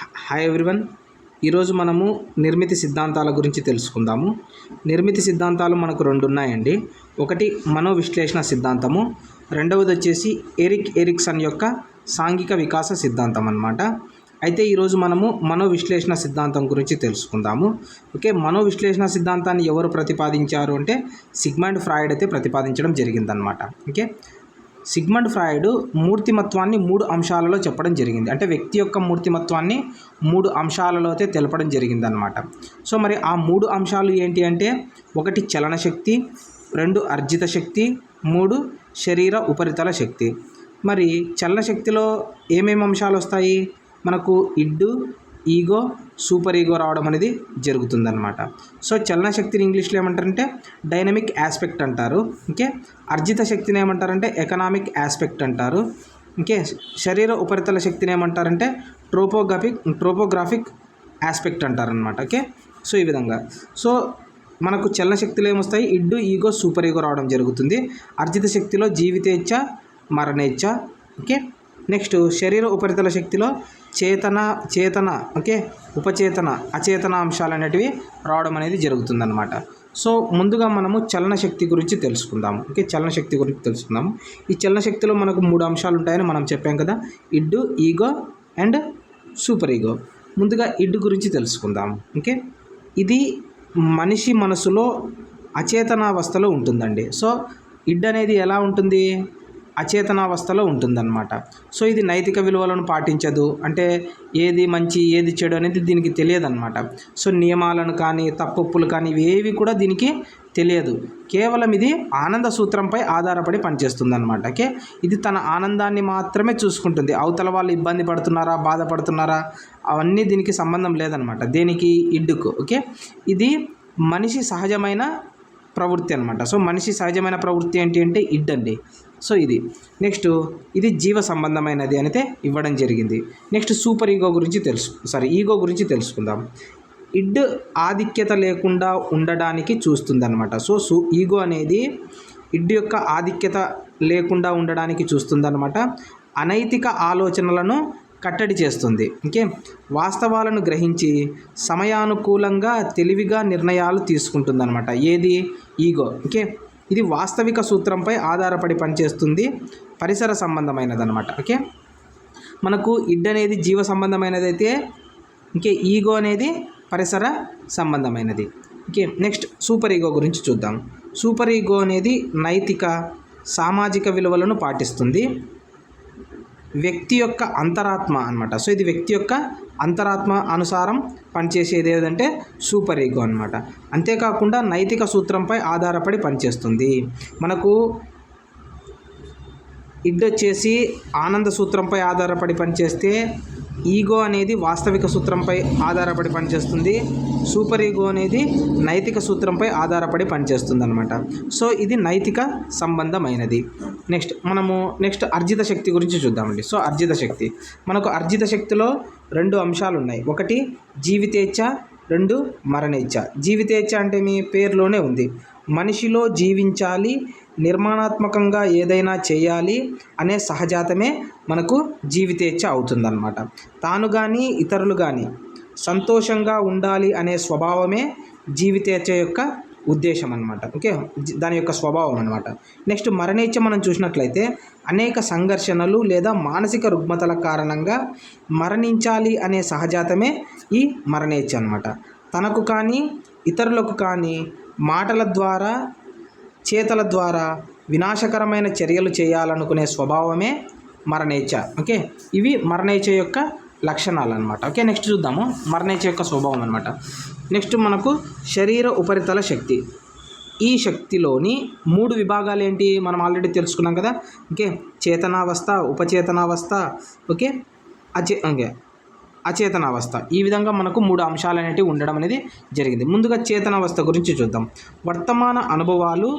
Hi everyone. ఈరోజు మనము నిర్మితి సిద్ధాంతాల గురించి తెలుసుకుందాము. నిర్మితి సిద్ధాంతాలు మనకు రెండు ఉన్నాయండి. ఒకటి మనోవిశ్లేషణ సిద్ధాంతము, రెండవది వచ్చేసి ఎరిక్ ఎరిక్సన్ యొక్క సాంఘిక వికాస సిద్ధాంతం అన్నమాట. అయితే ఈరోజు మనము మనోవిశ్లేషణ సిద్ధాంతం గురించి తెలుసుకుందాము. ఓకే, మనోవిశ్లేషణ సిద్ధాంతాన్ని ఎవరు ప్రతిపాదించారు అంటే సిగ్మండ్ ఫ్రాయిడ్ అయితే ప్రతిపాదించడం జరిగిందనమాట. ఓకే, సిగ్మండ్ ఫ్రాయిడ్ మూర్తిమత్వాన్ని 3 అంశాలలో చెప్పడం జరిగింది. అంటే వ్యక్తి యొక్క మూర్తిమత్వాన్ని 3 అంశాలలో అయితే తెలపడం జరిగిందనమాట. సో మరి ఆ 3 అంశాలు ఏంటి అంటే, 1 చలన శక్తి, 2 అర్జిత శక్తి, 3 శరీర ఉపరితల శక్తి. మరి చలన శక్తిలో ఏమేమి అంశాలు వస్తాయి? మనకు ఇడ్డు, ఈగో, సూపర్ ఈగో రావడం అనేది జరుగుతుందన్నమాట. సో చలన శక్తిని ఇంగ్లీష్లో ఏమంటారంటే డైనమిక్ ఆస్పెక్ట్ అంటారు. ఓకే, అర్జిత శక్తిని ఏమంటారంటే ఎకనామిక్ ఆస్పెక్ట్ అంటారు. ఓకే, శరీర ఉపరితల శక్తిని ఏమంటారంటే ట్రోపోగ్రాఫిక్ ఆస్పెక్ట్ అంటారనమాట. ఓకే, సో ఈ విధంగా మనకు చలన శక్తిలో ఏమొస్తాయి? ఇడ్డు, ఈగో, సూపర్ ఈగో రావడం జరుగుతుంది. అర్జిత శక్తిలో జీవితేచ్ఛ, మరణేచ్ఛ. ఓకే, నెక్స్ట్ శరీర ఉపరితల శక్తిలో చేతన ఓకే, ఉపచేతన, అచేతన అంశాలు అనేటివి రావడం అనేది జరుగుతుందన్నమాట. సో ముందుగా మనము చలన శక్తి గురించి తెలుసుకుందాము. ఓకే, చలన శక్తి గురించి తెలుసుకుందాము. ఈ చలన శక్తిలో మనకు 3 అంశాలు ఉంటాయని మనం చెప్పాం కదా, ఇడ్డు, ఈగో అండ్ సూపర్ ఈగో. ముందుగా ఇడ్డు గురించి తెలుసుకుందాము. ఓకే, ఇది మనిషి మనసులో అచేతనావస్థలో ఉంటుందండి. సో ఇడ్డు అనేది ఎలా ఉంటుంది? అచేతనావస్థలో ఉంటుందన్నమాట. సో ఇది నైతిక విలువలను పాటించదు. అంటే ఏది మంచి ఏది చెడు అనేది దీనికి తెలియదన్నమాట. సో నియమాలను కానీ తప్పొప్పులు కానీ ఇవేవి కూడా దీనికి తెలియదు. కేవలం ఇది ఆనంద సూత్రంపై ఆధారపడి పనిచేస్తుందన్నమాట. ఓకే, ఇది తన ఆనందాన్ని మాత్రమే చూసుకుంటుంది. అవతల వాళ్ళు ఇబ్బంది పడుతున్నారా, బాధపడుతున్నారా, అవన్నీ దీనికి సంబంధం లేదనమాట. దేనికి? ఇడ్డుకు. ఓకే, ఇది మనిషి సహజమైన ప్రవృత్తి అనమాట. సో మనిషి సహజమైన ప్రవృత్తి ఏంటి అంటే ఇడ్డు అండి. సో ఇది నెక్స్ట్, ఇది జీవ సంబంధమైనది అయితే ఇవ్వడం జరిగింది. నెక్స్ట్ సూపర్ ఈగో గురించి ఈగో గురించి తెలుసుకుందాం. ఇడ్ ఆధిక్యత లేకుండా ఉండడానికి చూస్తుందన్నమాట. సో ఈగో అనేది ఇడ్ యొక్క ఆధిక్యత లేకుండా ఉండడానికి చూస్తుందన్నమాట. అనైతిక ఆలోచనలను కట్టడి చేస్తుంది. ఓకే, వాస్తవాలను గ్రహించి సమయానుకూలంగా తెలివిగా నిర్ణయాలు తీసుకుంటుందన్నమాట. ఏది? ఈగో. ఓకే, ఇది వాస్తవిక సూత్రంపై ఆధారపడి పనిచేస్తుంది. పరిసర సంబంధమైనదన్నమాట. ఓకే, మనకు ఇడ్ అనేది జీవ సంబంధమైనది అయితే ఈగో అనేది పరిసర సంబంధమైనది. ఓకే, నెక్స్ట్ సూపర్ ఈగో గురించి చూద్దాం. సూపర్ ఈగో అనేది నైతిక, సామాజిక విలువలను పాటిస్తుంది. వ్యక్తి యొక్క అంతరాత్మ అనమాట. సో ఇది వ్యక్తి యొక్క అంతరాత్మ అనుసారం పనిచేసేది ఏదంటే సూపర్ ఈగో అనమాట. అంతేకాకుండా నైతిక సూత్రంపై ఆధారపడి పనిచేస్తుంది. మనకు ఇడ్ వచ్చేసి ఆనంద సూత్రంపై ఆధారపడి పనిచేస్తే, ఈగో అనేది వాస్తవిక సూత్రంపై ఆధారపడి పనిచేస్తుంది. సూపర్ ఈగో అనేది నైతిక సూత్రంపై ఆధారపడి పనిచేస్తుంది అనమాట. సో ఇది నైతిక సంబంధమైనది. నెక్స్ట్ అర్జిత శక్తి గురించి చూద్దామండి. సో అర్జిత శక్తి, మనకు అర్జిత శక్తిలో 2 అంశాలు ఉన్నాయి. 1 జీవితేచ్ఛ, 2 మరణేచ్ఛ. జీవితేచ్ఛ అంటే మీ పేరులోనే ఉంది. మనిషిలో జీవించాలి, నిర్మాణాత్మకంగా ఏదైనా చేయాలి అనే సహజాతమే మనకు జీవితేచ్ఛ అవుతుందన్నమాట. తాను కానీ ఇతరులు కానీ సంతోషంగా ఉండాలి అనే స్వభావమే జీవితేచ్ఛ యొక్క ఉద్దేశం అనమాట. ఓకే, దాని యొక్క స్వభావం అనమాట. నెక్స్ట్ మరణేచ్ఛ మనం చూసినట్లయితే అనేక సంఘర్షణలు లేదా మానసిక రుగ్మతల కారణంగా మరణించాలి అనే సహజాతమే ఈ మరణేచ్ఛ అనమాట. తనకు కానీ ఇతరులకు కానీ మాటల ద్వారా చేతల ద్వారా వినాశకరమైన చర్యలు చేయాలనుకునే స్వభావమే మరణేచ్ఛ. ఓకే, ఇవి మరణేచ్ఛ యొక్క లక్షణాలు అనమాట. ఓకే, నెక్స్ట్ చూద్దాము మరణేచ్ఛ యొక్క స్వభావం అనమాట. నెక్స్ట్ మనకు శరీర ఉపరితల శక్తి. ఈ శక్తిలోని 3 విభాగాలు ఏంటి మనం ఆల్రెడీ తెలుసుకున్నాం కదా. ఓకే, చేతనావస్థ, ఉపచేతనావస్థ, ఓకే అచేతనావస్థ. ఈ విధంగా మనకు 3 అంశాలు అనేవి ఉండడం అనేది జరిగింది. ముందుగా చేతనావస్థ గురించి చూద్దాం. వర్తమాన అనుభవాలు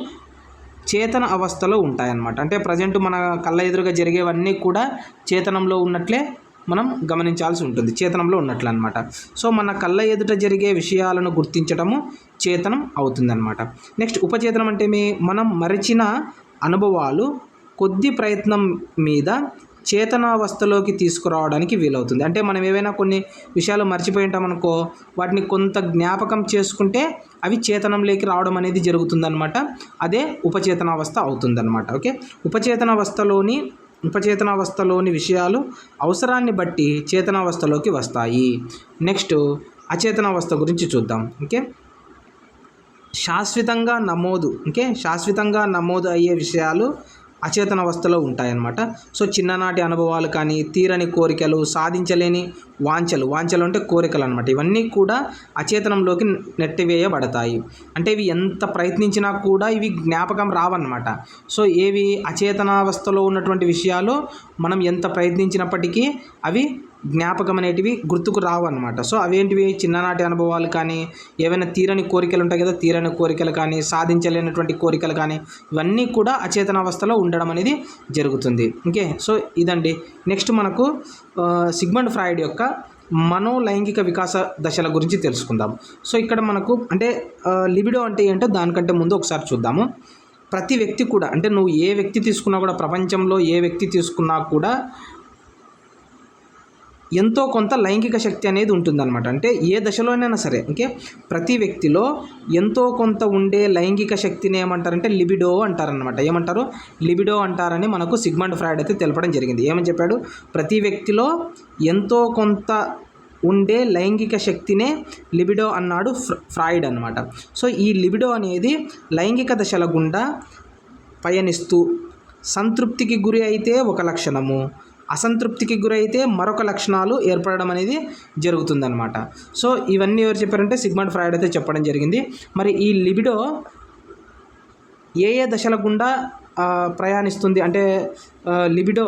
చేతన అవస్థలో ఉంటాయన్నమాట. అంటే ప్రజెంట్ మన కళ్ళ ఎదురుగా జరిగేవన్నీ కూడా చేతనంలో ఉన్నట్లే మనం గమనించాల్సి ఉంటుంది. చేతనంలో ఉన్నట్లు అనమాట. సో మన కళ్ళ ఎదుట జరిగే విషయాలను గుర్తించడము చేతనం అవుతుందన్నమాట. నెక్స్ట్ ఉపచేతనం అంటే మనం మరిచిన అనుభవాలు కొద్ది ప్రయత్నం మీద చేతనావస్థలోకి తీసుకురావడానికి వీలవుతుంది. అంటే మనం ఏవైనా కొన్ని విషయాలు మర్చిపోయి ఉంటామనుకో, వాటిని కొంత జ్ఞాపకం చేసుకుంటే అవి చేతనంలోకి రావడం అనేది జరుగుతుందన్నమాట. అదే ఉపచేతనావస్థ అవుతుందన్నమాట. ఓకే, ఉపచేతనావస్థలోని విషయాలు అవసరాన్ని బట్టి చేతనావస్థలోకి వస్తాయి. నెక్స్ట్ అచేతనావస్థ గురించి చూద్దాం. ఓకే, శాశ్వతంగా నమోదు అయ్యే విషయాలు అచేతనావస్థలో ఉంటాయన్నమాట. సో చిన్ననాటి అనుభవాలు కానీ, తీరని కోరికలు, సాధించలేని వాంఛలు అంటే కోరికలు అనమాట. ఇవన్నీ కూడా అచేతనంలోకి నెట్టివేయబడతాయి. అంటే ఇవి ఎంత ప్రయత్నించినా కూడా ఇవి జ్ఞాపకం రావన్నమాట. సో ఏవి అచేతనావస్థలో ఉన్నటువంటి విషయాలు మనం ఎంత ప్రయత్నించినప్పటికీ అవి జ్ఞాపకం అనేటివి గుర్తుకు రావు అనమాట. సో అవేంటివి, చిన్ననాటి అనుభవాలు కానీ, ఏవైనా తీరని కోరికలు ఉంటాయి కదా, తీరని కోరికలు కానీ, సాధించలేనటువంటి కోరికలు కానీ, ఇవన్నీ కూడా అచేతనావస్థలో ఉండడం అనేది జరుగుతుంది. ఓకే, సో ఇదండి. నెక్స్ట్ మనకు సిగ్మండ్ ఫ్రాయిడ్ యొక్క మనోలైంగిక వికాస దశల గురించి తెలుసుకుందాం. సో ఇక్కడ మనకు అంటే లిబిడో అంటే ఏంటో దానికంటే ముందు ఒకసారి చూద్దాము. ప్రతి వ్యక్తి కూడా, అంటే నువ్వు ఏ వ్యక్తి తీసుకున్నా కూడా, ప్రపంచంలో ఏ వ్యక్తి తీసుకున్నా కూడా ఎంతో కొంత లైంగిక శక్తి అనేది ఉంటుందన్నమాట. అంటే ఏ దశలోనైనా సరే, ఓకే, ప్రతి వ్యక్తిలో ఎంతో కొంత ఉండే లైంగిక శక్తిని ఏమంటారంటే లిబిడో అంటారనమాట. ఏమంటారు? లిబిడో అంటారని మనకు సిగ్మండ్ ఫ్రాయిడ్ అయితే తెలపడం జరిగింది. ఏమని చెప్పాడు? ప్రతి వ్యక్తిలో ఎంతో కొంత ఉండే లైంగిక శక్తినే లిబిడో అన్నాడు ఫ్రాయిడ్ అనమాట. సో ఈ లిబిడో అనేది లైంగిక దశల గుండా పయనిస్తూ సంతృప్తికి గురి అయితే ఒక లక్షణము, అసంతృప్తికి గురైతే మరొక లక్షణాలు ఏర్పడడం అనేది జరుగుతుందన్నమాట. సో ఇవన్నీ ఎవరు చెప్పారంటే సిగ్మండ్ ఫ్రాయిడ్ అయితే చెప్పడం జరిగింది. మరి ఈ లిబిడో ఏ దశల గుండా ప్రయాణిస్తుంది అంటే లిబిడో